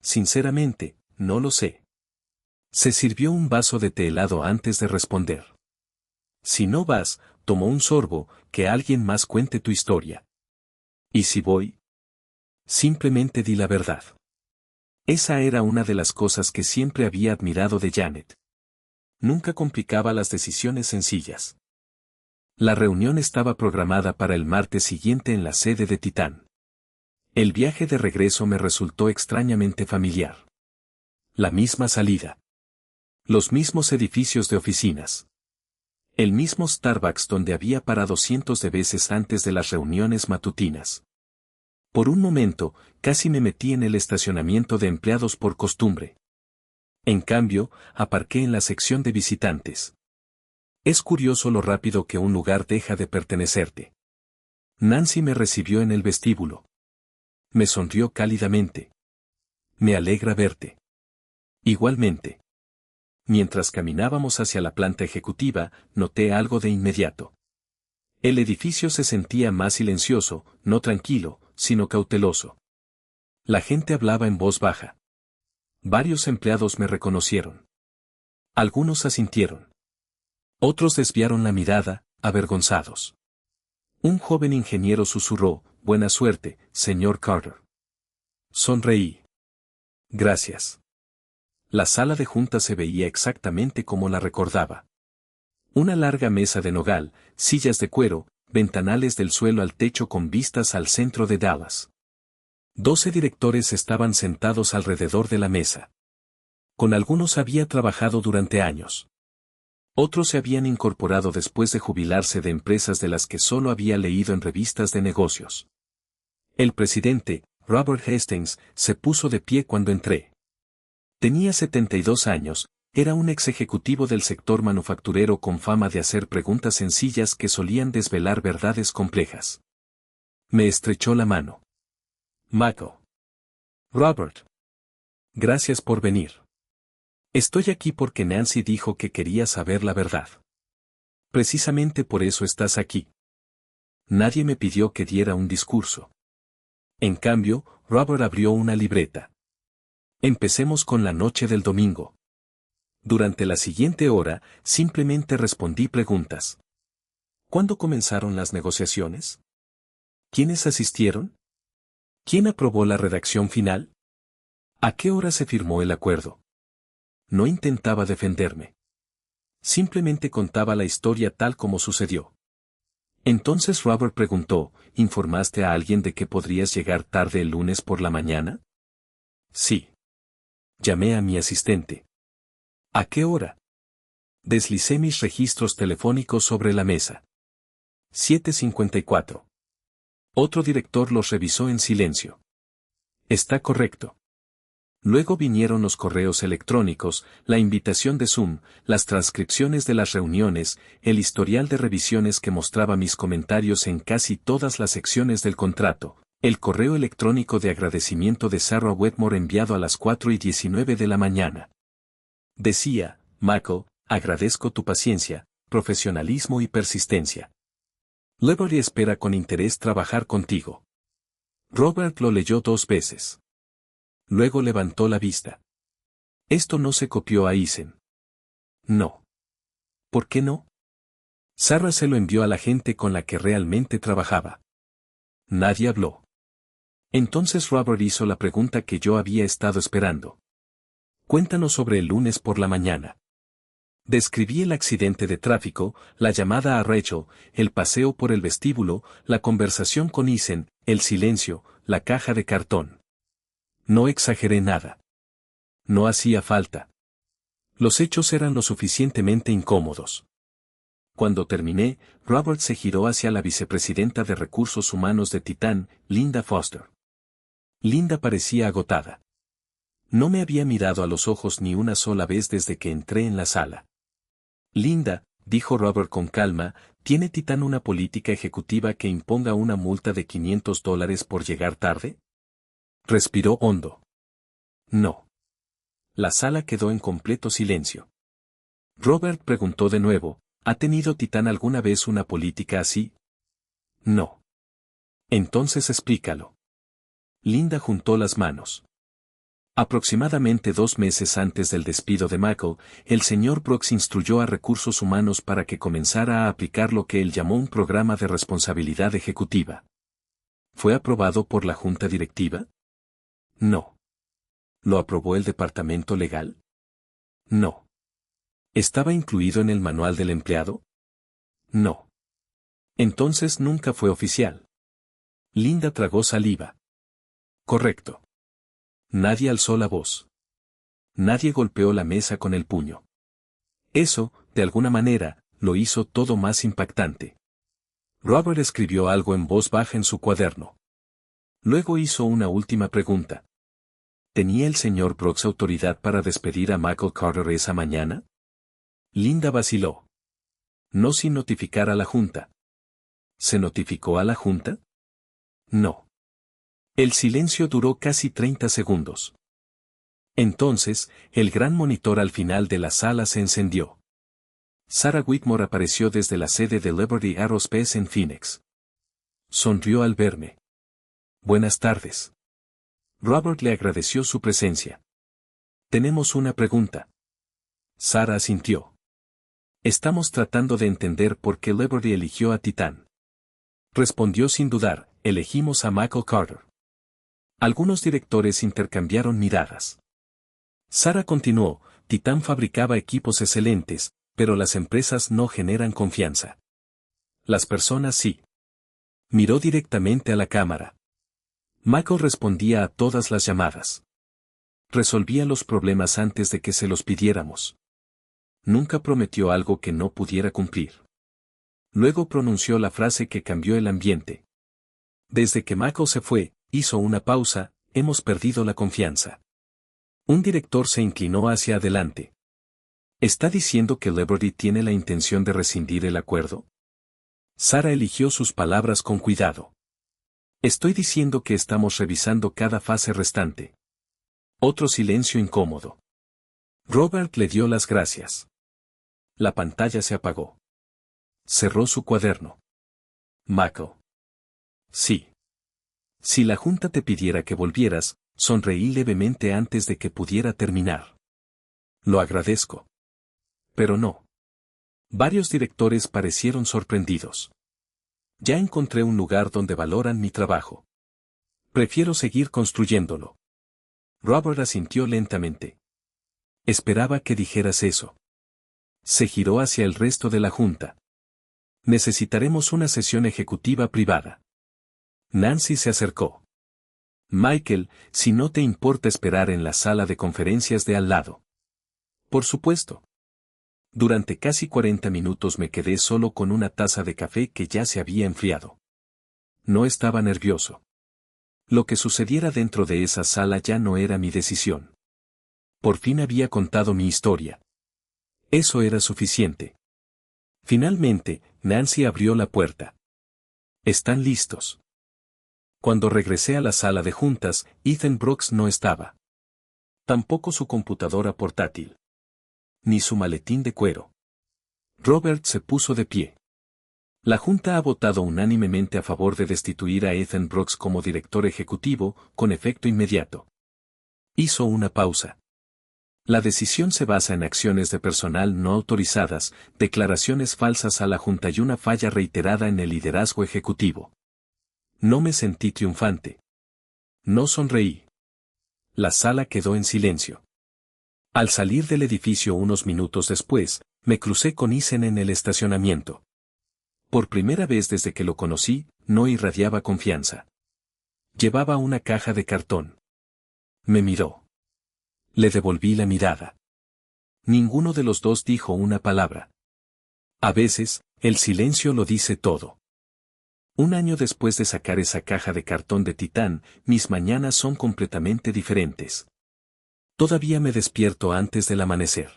Sinceramente, no lo sé. Se sirvió un vaso de té helado antes de responder. Si no vas, tomó un sorbo, que alguien más cuente tu historia. ¿Y si voy? Simplemente di la verdad. Esa era una de las cosas que siempre había admirado de Janet. Nunca complicaba las decisiones sencillas. La reunión estaba programada para el martes siguiente en la sede de Titán. El viaje de regreso me resultó extrañamente familiar. La misma salida. Los mismos edificios de oficinas. El mismo Starbucks donde había parado cientos de veces antes de las reuniones matutinas. Por un momento, casi me metí en el estacionamiento de empleados por costumbre. En cambio, aparqué en la sección de visitantes. Es curioso lo rápido que un lugar deja de pertenecerte. Nancy me recibió en el vestíbulo. Me sonrió cálidamente. Me alegra verte. Igualmente. Mientras caminábamos hacia la planta ejecutiva, noté algo de inmediato. El edificio se sentía más silencioso, no tranquilo, sino cauteloso. La gente hablaba en voz baja. Varios empleados me reconocieron. Algunos asintieron. Otros desviaron la mirada, avergonzados. Un joven ingeniero susurró, «Buena suerte, señor Carter». Sonreí. Gracias. La sala de juntas se veía exactamente como la recordaba. Una larga mesa de nogal, sillas de cuero, ventanales del suelo al techo con vistas al centro de Dallas. 12 directores estaban sentados alrededor de la mesa. Con algunos había trabajado durante años. Otros se habían incorporado después de jubilarse de empresas de las que solo había leído en revistas de negocios. El presidente, Robert Hastings, se puso de pie cuando entré. Tenía 72 años, era un ex ejecutivo del sector manufacturero con fama de hacer preguntas sencillas que solían desvelar verdades complejas. Me estrechó la mano. Michael. Robert. Gracias por venir. Estoy aquí porque Nancy dijo que quería saber la verdad. Precisamente por eso estás aquí. Nadie me pidió que diera un discurso. En cambio, Robert abrió una libreta. Empecemos con la noche del domingo. Durante la siguiente hora, simplemente respondí preguntas. ¿Cuándo comenzaron las negociaciones? ¿Quiénes asistieron? ¿Quién aprobó la redacción final? ¿A qué hora se firmó el acuerdo? No intentaba defenderme. Simplemente contaba la historia tal como sucedió. Entonces Robert preguntó, ¿informaste a alguien de que podrías llegar tarde el lunes por la mañana? Sí. Llamé a mi asistente. ¿A qué hora? Deslicé mis registros telefónicos sobre la mesa. 7:54. Otro director los revisó en silencio. Está correcto. Luego vinieron los correos electrónicos, la invitación de Zoom, las transcripciones de las reuniones, el historial de revisiones que mostraba mis comentarios en casi todas las secciones del contrato, el correo electrónico de agradecimiento de Sarah Wetmore enviado a las 4:19 de la mañana. Decía, Michael, agradezco tu paciencia, profesionalismo y persistencia. Leroy espera con interés trabajar contigo. Robert lo leyó 2 veces. Luego levantó la vista. Esto no se copió a Eisen. No. ¿Por qué no? Sarah se lo envió a la gente con la que realmente trabajaba. Nadie habló. Entonces Robert hizo la pregunta que yo había estado esperando. Cuéntanos sobre el lunes por la mañana. Describí el accidente de tráfico, la llamada a Rachel, el paseo por el vestíbulo, la conversación con Eisen, el silencio, la caja de cartón. No exageré nada. No hacía falta. Los hechos eran lo suficientemente incómodos. Cuando terminé, Robert se giró hacia la vicepresidenta de Recursos Humanos de Titan, Linda Foster. Linda parecía agotada. No me había mirado a los ojos ni una sola vez desde que entré en la sala. Linda, dijo Robert con calma, ¿tiene Titan una política ejecutiva que imponga una multa de $500 por llegar tarde? Respiró hondo. No. La sala quedó en completo silencio. Robert preguntó de nuevo, ¿ha tenido Titan alguna vez una política así? No. Entonces explícalo. Linda juntó las manos. Aproximadamente 2 meses antes del despido de Michael, el señor Brooks instruyó a Recursos Humanos para que comenzara a aplicar lo que él llamó un programa de responsabilidad ejecutiva. ¿Fue aprobado por la Junta Directiva? No. ¿Lo aprobó el Departamento Legal? No. ¿Estaba incluido en el manual del empleado? No. Entonces nunca fue oficial. Linda tragó saliva. Correcto. Nadie alzó la voz. Nadie golpeó la mesa con el puño. Eso, de alguna manera, lo hizo todo más impactante. Robert escribió algo en voz baja en su cuaderno. Luego hizo una última pregunta. ¿Tenía el señor Brooks autoridad para despedir a Michael Carter esa mañana? Linda vaciló. No sin notificar a la Junta. ¿Se notificó a la Junta? No. El silencio duró casi 30 segundos. Entonces, el gran monitor al final de la sala se encendió. Sarah Whitmore apareció desde la sede de Liberty Aerospace en Phoenix. Sonrió al verme. Buenas tardes. Robert le agradeció su presencia. Tenemos una pregunta. Sarah asintió. Estamos tratando de entender por qué Liberty eligió a Titan. Respondió sin dudar, elegimos a Michael Carter. Algunos directores intercambiaron miradas. Sarah continuó, Titan fabricaba equipos excelentes, pero las empresas no generan confianza. Las personas sí. Miró directamente a la cámara. Michael respondía a todas las llamadas. Resolvía los problemas antes de que se los pidiéramos. Nunca prometió algo que no pudiera cumplir. Luego pronunció la frase que cambió el ambiente. Desde que Michael se fue, hizo una pausa, hemos perdido la confianza. Un director se inclinó hacia adelante. ¿Está diciendo que Liberty tiene la intención de rescindir el acuerdo? Sarah eligió sus palabras con cuidado. Estoy diciendo que estamos revisando cada fase restante. Otro silencio incómodo. Robert le dio las gracias. La pantalla se apagó. Cerró su cuaderno. Michael. Sí. Si la Junta te pidiera que volvieras, sonreí levemente antes de que pudiera terminar. Lo agradezco. Pero no. Varios directores parecieron sorprendidos. Ya encontré un lugar donde valoran mi trabajo. Prefiero seguir construyéndolo. Robert asintió lentamente. Esperaba que dijeras eso. Se giró hacia el resto de la Junta. Necesitaremos una sesión ejecutiva privada. Nancy se acercó. Michael, si no te importa esperar en la sala de conferencias de al lado. Por supuesto. Durante casi 40 minutos me quedé solo con una taza de café que ya se había enfriado. No estaba nervioso. Lo que sucediera dentro de esa sala ya no era mi decisión. Por fin había contado mi historia. Eso era suficiente. Finalmente, Nancy abrió la puerta. ¿Están listos? Cuando regresé a la sala de juntas, Ethan Brooks no estaba. Tampoco su computadora portátil. Ni su maletín de cuero. Robert se puso de pie. La Junta ha votado unánimemente a favor de destituir a Ethan Brooks como director ejecutivo, con efecto inmediato. Hizo una pausa. La decisión se basa en acciones de personal no autorizadas, declaraciones falsas a la Junta y una falla reiterada en el liderazgo ejecutivo. No me sentí triunfante. No sonreí. La sala quedó en silencio. Al salir del edificio unos minutos después, me crucé con Ethan en el estacionamiento. Por primera vez desde que lo conocí, no irradiaba confianza. Llevaba una caja de cartón. Me miró. Le devolví la mirada. Ninguno de los dos dijo una palabra. A veces, el silencio lo dice todo. Un año después de sacar esa caja de cartón de Titán, mis mañanas son completamente diferentes. Todavía me despierto antes del amanecer.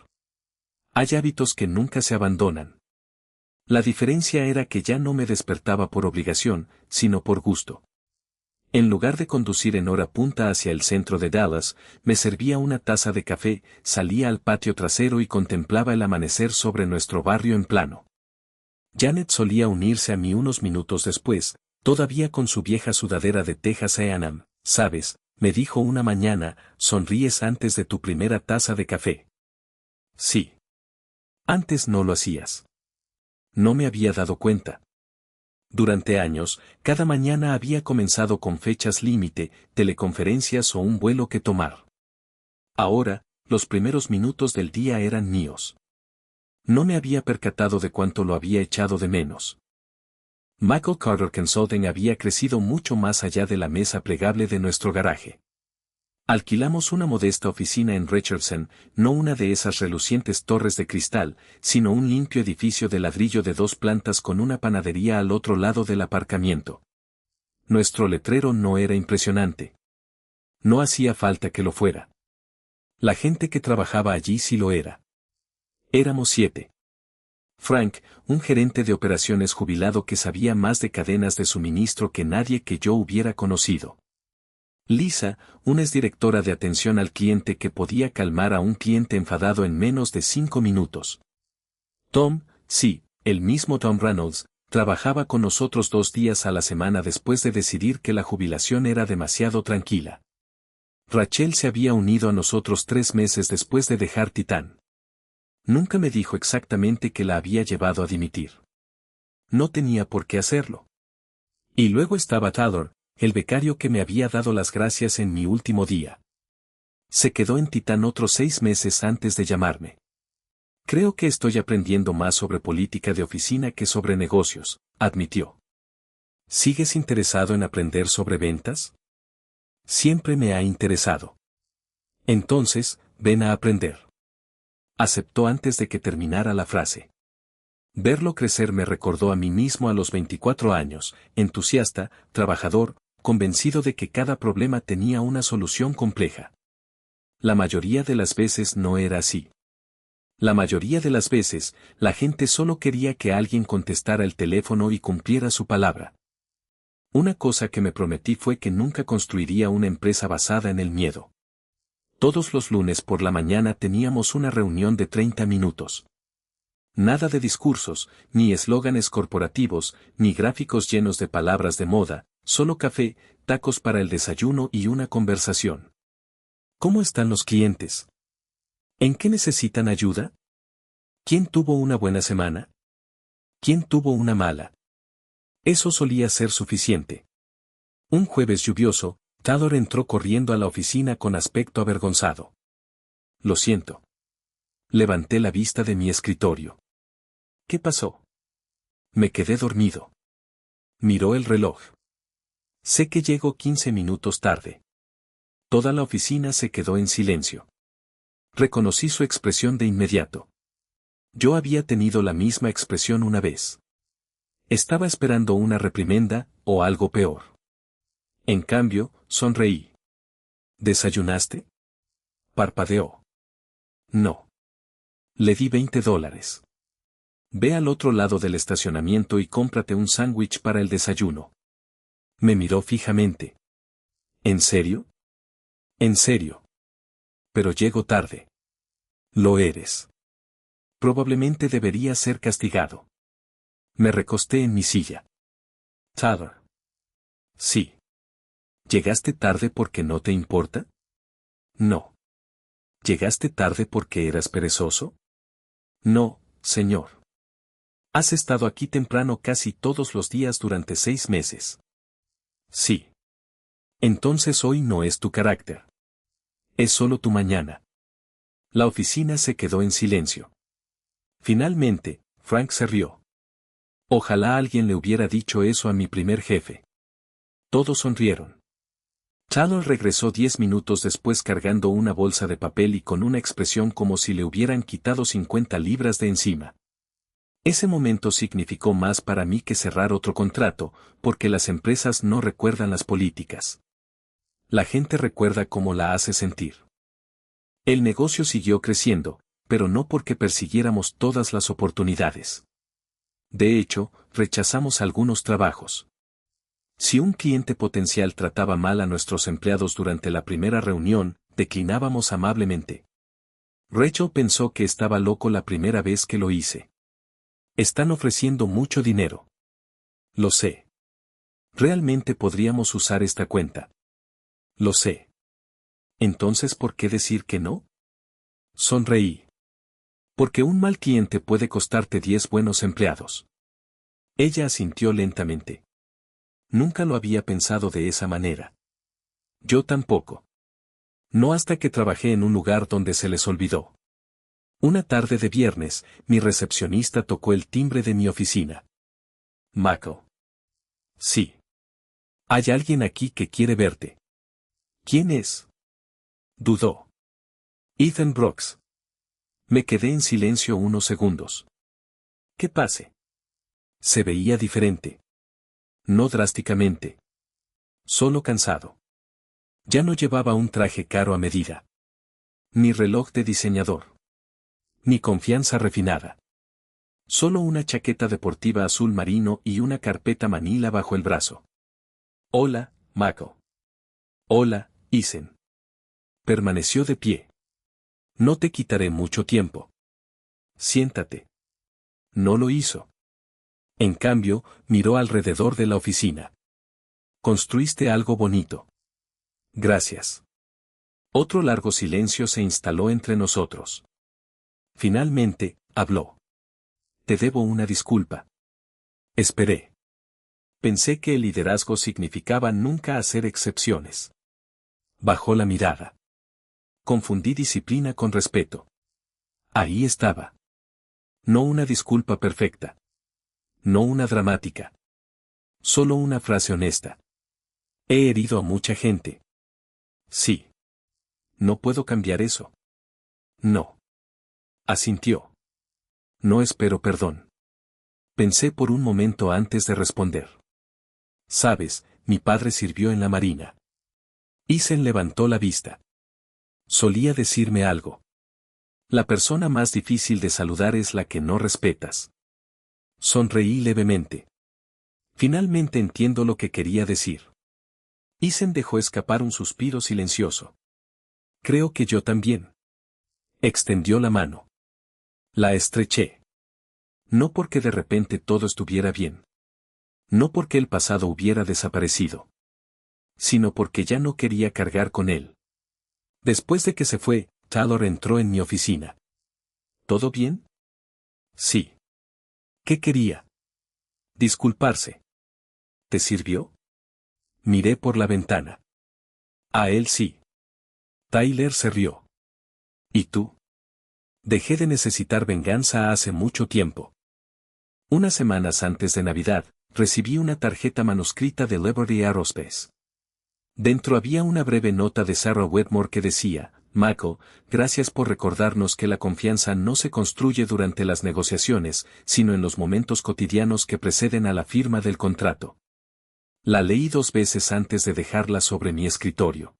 Hay hábitos que nunca se abandonan. La diferencia era que ya no me despertaba por obligación, sino por gusto. En lugar de conducir en hora punta hacia el centro de Dallas, me servía una taza de café, salía al patio trasero y contemplaba el amanecer sobre nuestro barrio en plano. Janet solía unirse a mí unos minutos después, todavía con su vieja sudadera de Texas A&M, ¿sabes? Me dijo una mañana, ¿sonríes antes de tu primera taza de café? Sí. Antes no lo hacías. No me había dado cuenta. Durante años, cada mañana había comenzado con fechas límite, teleconferencias o un vuelo que tomar. Ahora, los primeros minutos del día eran míos. No me había percatado de cuánto lo había echado de menos. Michael Carter Consulting había crecido mucho más allá de la mesa plegable de nuestro garaje. Alquilamos una modesta oficina en Richardson, no una de esas relucientes torres de cristal, sino un limpio edificio de ladrillo de 2 plantas con una panadería al otro lado del aparcamiento. Nuestro letrero no era impresionante. No hacía falta que lo fuera. La gente que trabajaba allí sí lo era. Éramos 7. Frank, un gerente de operaciones jubilado que sabía más de cadenas de suministro que nadie que yo hubiera conocido. Lisa, una exdirectora de atención al cliente que podía calmar a un cliente enfadado en menos de 5 minutos. Tom, sí, el mismo Tom Reynolds, trabajaba con nosotros 2 días a la semana después de decidir que la jubilación era demasiado tranquila. Rachel se había unido a nosotros 3 meses después de dejar Titán. Nunca me dijo exactamente qué la había llevado a dimitir. No tenía por qué hacerlo. Y luego estaba Tyler, el becario que me había dado las gracias en mi último día. Se quedó en Titán otros 6 meses antes de llamarme. Creo que estoy aprendiendo más sobre política de oficina que sobre negocios, admitió. ¿Sigues interesado en aprender sobre ventas? Siempre me ha interesado. Entonces, ven a aprender. Aceptó antes de que terminara la frase. Verlo crecer me recordó a mí mismo a los 24 años, entusiasta, trabajador, convencido de que cada problema tenía una solución compleja. La mayoría de las veces no era así. La mayoría de las veces, la gente solo quería que alguien contestara el teléfono y cumpliera su palabra. Una cosa que me prometí fue que nunca construiría una empresa basada en el miedo. Todos los lunes por la mañana teníamos una reunión de 30 minutos. Nada de discursos, ni eslóganes corporativos, ni gráficos llenos de palabras de moda, solo café, tacos para el desayuno y una conversación. ¿Cómo están los clientes? ¿En qué necesitan ayuda? ¿Quién tuvo una buena semana? ¿Quién tuvo una mala? Eso solía ser suficiente. Un jueves lluvioso, Tyler entró corriendo a la oficina con aspecto avergonzado. Lo siento. Levanté la vista de mi escritorio. ¿Qué pasó? Me quedé dormido. Miró el reloj. Sé que llego 15 minutos tarde. Toda la oficina se quedó en silencio. Reconocí su expresión de inmediato. Yo había tenido la misma expresión una vez. Estaba esperando una reprimenda, o algo peor. En cambio, sonreí. ¿Desayunaste? Parpadeó. No. Le di $20. Ve al otro lado del estacionamiento y cómprate un sándwich para el desayuno. Me miró fijamente. ¿En serio? En serio. Pero llego tarde. Lo eres. Probablemente debería ser castigado. Me recosté en mi silla. Tyler. Sí. ¿Llegaste tarde porque no te importa? No. ¿Llegaste tarde porque eras perezoso? No, señor. Has estado aquí temprano casi todos los días durante 6 meses. Sí. Entonces hoy no es tu carácter. Es solo tu mañana. La oficina se quedó en silencio. Finalmente, Frank se rió. Ojalá alguien le hubiera dicho eso a mi primer jefe. Todos sonrieron. Tyler regresó 10 minutos después cargando una bolsa de papel y con una expresión como si le hubieran quitado 50 libras de encima. Ese momento significó más para mí que cerrar otro contrato, porque las empresas no recuerdan las políticas. La gente recuerda cómo la hace sentir. El negocio siguió creciendo, pero no porque persiguiéramos todas las oportunidades. De hecho, rechazamos algunos trabajos. Si un cliente potencial trataba mal a nuestros empleados durante la primera reunión, declinábamos amablemente. Rachel pensó que estaba loco la primera vez que lo hice. Están ofreciendo mucho dinero. Lo sé. Realmente podríamos usar esta cuenta. Lo sé. Entonces, ¿por qué decir que no? Sonreí. Porque un mal cliente puede costarte 10 buenos empleados. Ella asintió lentamente. Nunca lo había pensado de esa manera. Yo tampoco. No hasta que trabajé en un lugar donde se les olvidó. Una tarde de viernes, mi recepcionista tocó el timbre de mi oficina. Mako. Sí. Hay alguien aquí que quiere verte. ¿Quién es? Dudó. Ethan Brooks. Me quedé en silencio unos segundos. ¿Qué pase? Se veía diferente. No drásticamente. Solo cansado. Ya no llevaba un traje caro a medida. Ni reloj de diseñador. Ni confianza refinada. Solo una chaqueta deportiva azul marino y una carpeta manila bajo el brazo. Hola, Mako. Hola, Ethan. Permaneció de pie. No te quitaré mucho tiempo. Siéntate. No lo hizo. En cambio, miró alrededor de la oficina. Construiste algo bonito. Gracias. Otro largo silencio se instaló entre nosotros. Finalmente, habló. Te debo una disculpa. Esperé. Pensé que el liderazgo significaba nunca hacer excepciones. Bajó la mirada. Confundí disciplina con respeto. Ahí estaba. No una disculpa perfecta. No una dramática. Solo una frase honesta. He herido a mucha gente. Sí. No puedo cambiar eso. No. Asintió. No espero perdón. Pensé por un momento antes de responder. Sabes, mi padre sirvió en la marina. Ethan levantó la vista. Solía decirme algo. La persona más difícil de saludar es la que no respetas. Sonreí levemente. Finalmente entiendo lo que quería decir. Ethan dejó escapar un suspiro silencioso. Creo que yo también. Extendió la mano. La estreché. No porque de repente todo estuviera bien. No porque el pasado hubiera desaparecido. Sino porque ya no quería cargar con él. Después de que se fue, Taylor entró en mi oficina. ¿Todo bien? Sí. ¿Qué quería? Disculparse. ¿Te sirvió? Miré por la ventana. A él sí. Tyler se rió. ¿Y tú? Dejé de necesitar venganza hace mucho tiempo. Unas semanas antes de Navidad, recibí una tarjeta manuscrita de Liberty Aerospace. Dentro había una breve nota de Sarah Wedmore que decía, Mako, gracias por recordarnos que la confianza no se construye durante las negociaciones, sino en los momentos cotidianos que preceden a la firma del contrato. La leí 2 veces antes de dejarla sobre mi escritorio.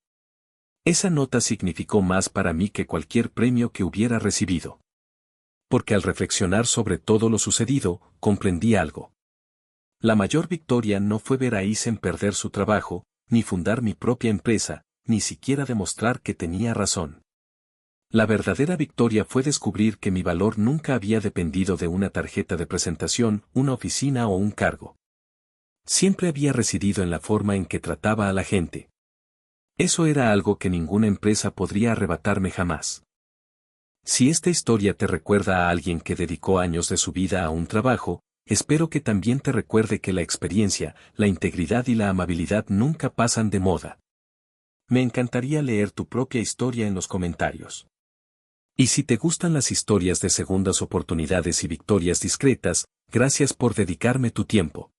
Esa nota significó más para mí que cualquier premio que hubiera recibido. Porque al reflexionar sobre todo lo sucedido, comprendí algo. La mayor victoria no fue ver a Ethan perder su trabajo, ni fundar mi propia empresa, ni siquiera demostrar que tenía razón. La verdadera victoria fue descubrir que mi valor nunca había dependido de una tarjeta de presentación, una oficina o un cargo. Siempre había residido en la forma en que trataba a la gente. Eso era algo que ninguna empresa podría arrebatarme jamás. Si esta historia te recuerda a alguien que dedicó años de su vida a un trabajo, espero que también te recuerde que la experiencia, la integridad y la amabilidad nunca pasan de moda. Me encantaría leer tu propia historia en los comentarios. Y si te gustan las historias de segundas oportunidades y victorias discretas, gracias por dedicarme tu tiempo.